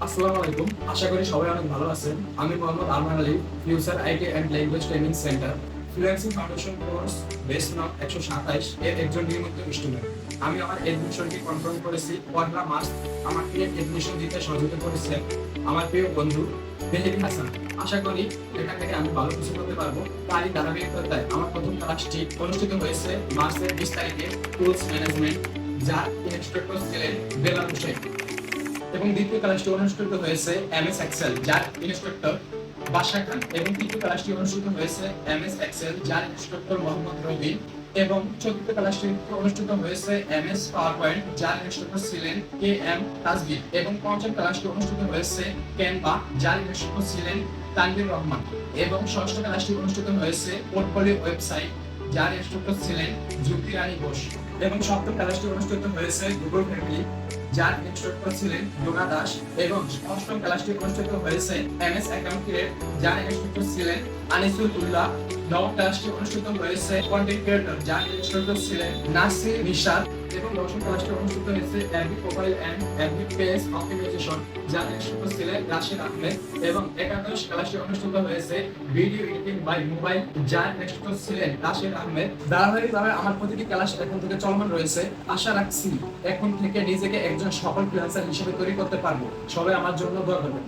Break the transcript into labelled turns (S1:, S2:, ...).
S1: আসসালামু আলাইকুম। আশা করি সবাই অনেক ভালো আছেন। আমি Mohammad Arman Ali, future IT and language training centre, fluency foundation course base নং 127 এর একজন নিয়মিত স্টুডেন্ট। আমি আমার এডমিশনটি কনফার্ম করেছি 1 মার্চ। আমাকে এডমিশন দিতে সহযোগিতা করেছেন আমার প্রিয় বন্ধু মেহেদী হাসান। আশা করি এখান থেকে আমি ভালো কিছু করতে পারবো। তারই ধারাবাহিকতায় আমার প্রথম ক্লাসটি অনুষ্ঠিত হয়েছে মার্চের 20 তারিখে টুলস ম্যানেজমেন্ট, যার ইনস্ট্রাক্টর ছিলেন বেলাল হোসেন। এবং দ্বিতীয় ক্লাসটি অনুষ্ঠিত হয়েছে এমএস এক্সেল, যার ইনস্ট্রাক্টর বাদশা খান। এবং তৃতীয় ক্লাসটি অনুষ্ঠিত হয়েছে এমএস এক্সেল, যার ইনস্ট্রাক্টর মোহাম্মদ রবিন। এবং চতুর্থ ক্লাসটি অনুষ্ঠিত হয়েছে এমএস পাওয়ার পয়েন্ট, যার ইনস্ট্রাক্টর ছিলেন কে এম তাজবির। এবং পঞ্চম ক্লাসটি অনুষ্ঠিত হয়েছে ক্যানভা, যার ইনস্ট্রাক্টর ছিলেন তানভীর রহমান। এবং ষষ্ঠ ক্লাসটি অনুষ্ঠিত হয়েছে পোর্টফোলিও ওয়েবসাইট, যার ইনস্ট্রাক্টর ছিলেন জ্যোতি রানী ঘোষ। এবং সপ্তম ক্লাসটি অনুষ্ঠিত হয়েছে গুগল ফ্যামিলি, যার ইনস্ট্রাক্টর ছিলেন ডোনা দাস। এবং অষ্টম ক্লাসটি অনুষ্ঠিত হয়েছে এমএস অ্যাকাউন্ট ক্রিয়েট, যার ইনস্ট্রাক্টর ছিলেন আনিসুল উল্লাহ। নবম ক্লাসটি অনুষ্ঠিত হয়েছে কন্টেন্ট ক্রিয়েটর, যার ইনস্ট্রাক্টর ছিলেন নাসির নিশাদ। এবং দশম ক্লাসটি অনুষ্ঠিত হয়েছে FB profile and FB page optimization, যার ইনস্ট্রাক্টর ছিলেন রাশিদ আহমেদ। এবং একাদশ ক্লাসটি অনুষ্ঠিত হয়েছে ভিডিও এডিটিং বাই মোবাইল, যার ইনস্ট্রাক্টর ছিলেন রাশিদ আহমেদ। ধারাবাহিকভাবে আমার প্রতিটি ক্লাস এখন থেকে চলমান রয়েছে। আশা রাখছি এখন থেকে নিজেকে একজন সফল ফ্রিল্যান্সার হিসেবে তৈরি করতে পারবো। সবাই আমার জন্য দোয়া করবেন।